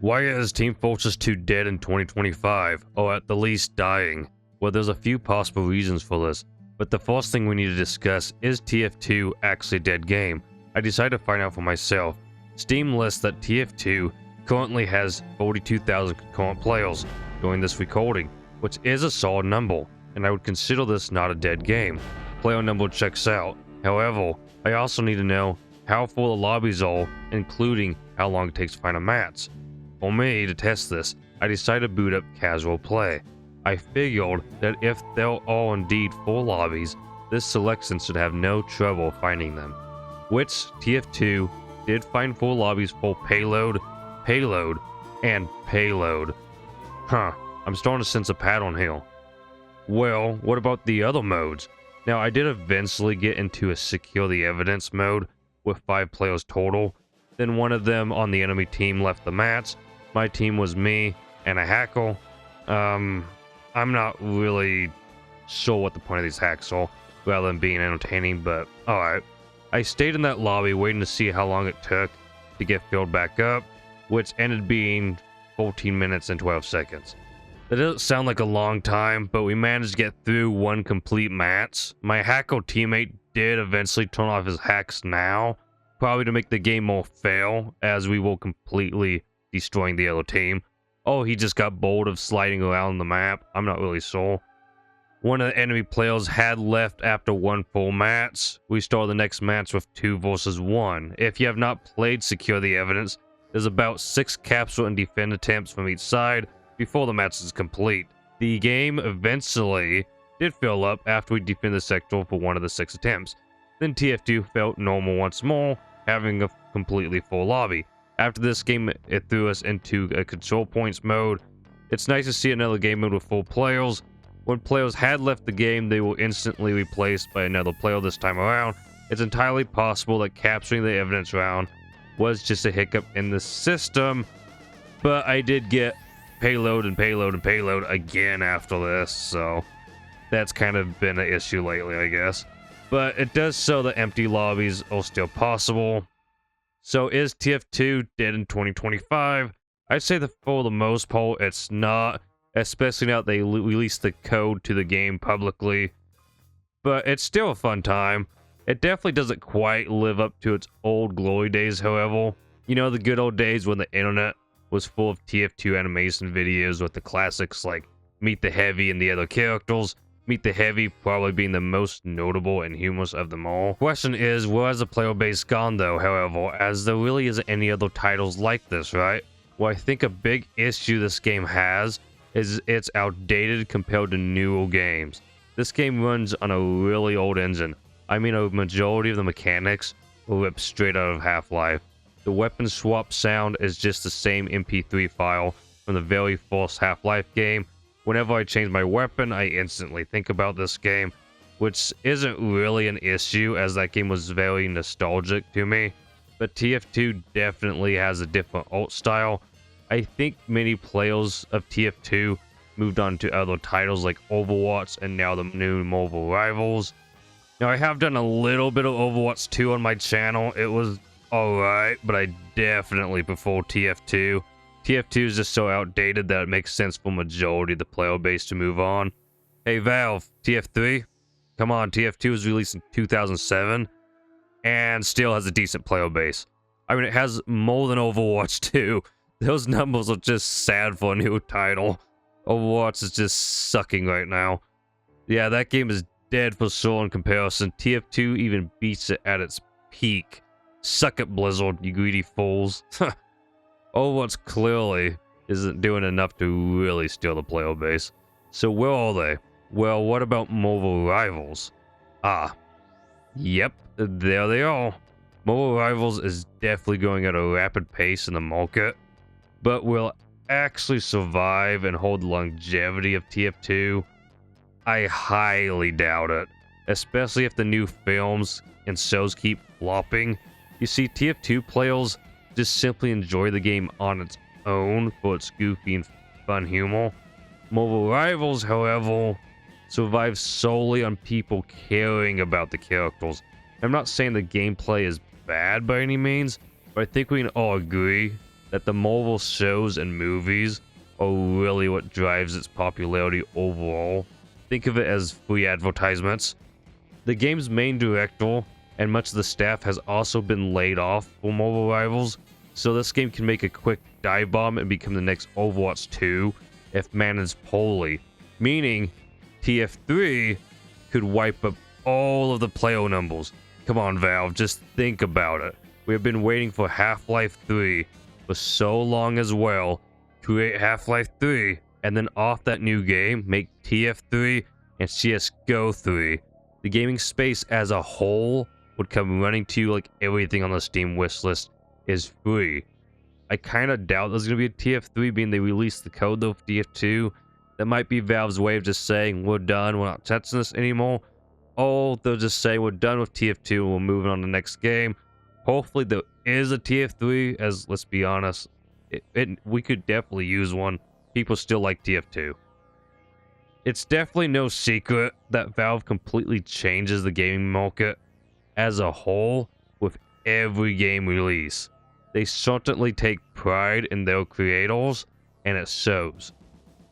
Why is Team Fortress 2 dead in 2025, or at the least dying? Well, there's a few possible reasons for this, but the first thing we need to discuss is TF2 actually a dead game? I decided to find out for myself. Steam lists that TF2 currently has 42,000 concurrent players during this recording, which is a solid number, and I would consider this not a dead game. Player number checks out. However, I also need to know how full the lobbies are, including how long it takes to find a match. For me, to test this, I decided to boot up casual play. I figured that if there are indeed full lobbies, this selection should have no trouble finding them. Which TF2 did find full lobbies for payload, and payload. I'm starting to sense a pattern here. Well, what about the other modes? Now, I did eventually get into a secure the evidence mode with 5 players total. Then one of them on the enemy team left the match. My team was me and a hacker. I'm not really sure what the point of these hacks are, rather than being entertaining, but alright. I stayed in that lobby waiting to see how long it took to get filled back up, which ended being 14 minutes and 12 seconds. That doesn't sound like a long time, but we managed to get through one complete match. My hacker teammate did eventually turn off his hacks now, probably to make the game more fair, as we will completely destroying the other team. Oh, he just got bored of sliding around the map. I'm not really sure. One of the enemy players had left after one full match. We start the next match with 2 versus 1. If you have not played Secure the Evidence, there's about 6 capture and defend attempts from each side before the match is complete. The game eventually did fill up after we defended the sector for one of the 6 attempts. Then TF2 felt normal once more, having a completely full lobby. After this game, it threw us into a control points mode. It's nice to see another game mode with full players. When players had left the game, they were instantly replaced by another player this time around. It's entirely possible that capturing the evidence round was just a hiccup in the system, but I did get payload again after this, so that's kind of been an issue lately, I guess. But it does show that empty lobbies are still possible. So is TF2 dead in 2025? I'd say that for the most part, it's not, especially now that they released the code to the game publicly. But it's still a fun time. It definitely doesn't quite live up to its old glory days, however. You know, the good old days when the internet was full of TF2 animation videos with the classics like Meet the Heavy and the other characters. Meet the Heavy probably being the most notable and humorous of them all. Question is, where has the player base gone though, however, as there really isn't any other titles like this, right? Well, I think a big issue this game has is it's outdated compared to newer games. This game runs on a really old engine. I mean, a majority of the mechanics were ripped straight out of Half-Life. The weapon swap sound is just the same MP3 file from the very first Half-Life game. Whenever I change my weapon, I instantly think about this game, which isn't really an issue as that game was very nostalgic to me. But TF2 definitely has a different art style. I think many players of TF2 moved on to other titles like Overwatch and now the new Marvel Rivals. Now, I have done a little bit of Overwatch 2 on my channel. It was alright, but I definitely prefer TF2. TF2 is just so outdated that it makes sense for majority of the player base to move on. Hey Valve, TF3? Come on, TF2 was released in 2007 and still has a decent player base. I mean, it has more than Overwatch 2. Those numbers are just sad for a new title. Overwatch is just sucking right now. Yeah, that game is dead for sure in comparison. TF2 even beats it at its peak. Suck it, Blizzard, you greedy fools. Overwatch clearly isn't doing enough to really steal the player base. So where are they? Well, what about Marvel Rivals? Yep, there they are. Marvel Rivals is definitely going at a rapid pace in the market, but will actually survive and hold the longevity of TF2? I highly doubt it, especially if the new films and shows keep flopping. You see, TF2 players just simply enjoy the game on its own for its goofy and fun humor. Marvel Rivals, however, survives solely on people caring about the characters. I'm not saying the gameplay is bad by any means, but I think we can all agree that the Marvel shows and movies are really what drives its popularity overall. Think of it as free advertisements. The game's main director and much of the staff has also been laid off for Marvel Rivals, so this game can make a quick dive bomb and become the next Overwatch 2 if managed poorly, meaning TF3 could wipe up all of the player numbers. Come on, Valve, just think about it. We have been waiting for Half-Life 3 for so long as well. Create Half-Life 3, and then off that new game, make TF3 and CSGO 3. The gaming space as a whole would come running to you like everything on the Steam wishlist is free. I kind of doubt there's going to be a TF3 being they released the code though for TF2. That might be Valve's way of just saying, we're done, we're not touching this anymore. Or they'll just say, we're done with TF2 and we're moving on to the next game. Hopefully there is a TF3, as let's be honest, we could definitely use one. People still like TF2. It's definitely no secret that Valve completely changes the gaming market as a whole with every game release. They certainly take pride in their creators, and it shows.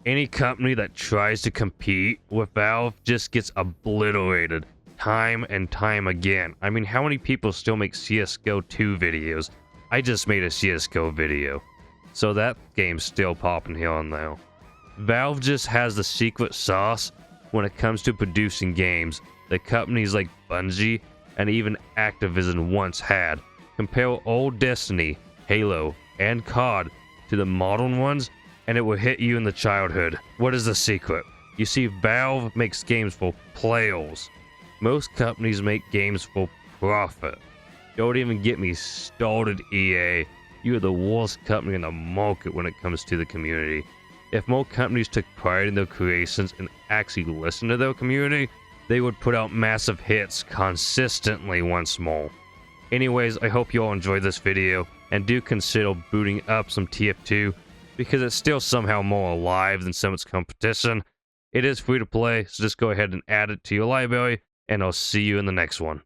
Any company that tries to compete with Valve just gets obliterated time and time again. I mean, how many people still make CSGO 2 videos? I just made a CSGO video. So that game's still popping here and there. Valve just has the secret sauce when it comes to producing games that companies like Bungie and even Activision once had. Compare old Destiny, Halo, and COD to the modern ones, and it will hit you in the childhood. What is the secret? You see, Valve makes games for players. Most companies make games for profit. Don't even get me started, EA. You are the worst company in the market when it comes to the community. If more companies took pride in their creations and actually listened to their community, they would put out massive hits consistently once more. Anyways, I hope you all enjoyed this video, and do consider booting up some TF2, because it's still somehow more alive than some of its competition. It is free to play, so just go ahead and add it to your library, and I'll see you in the next one.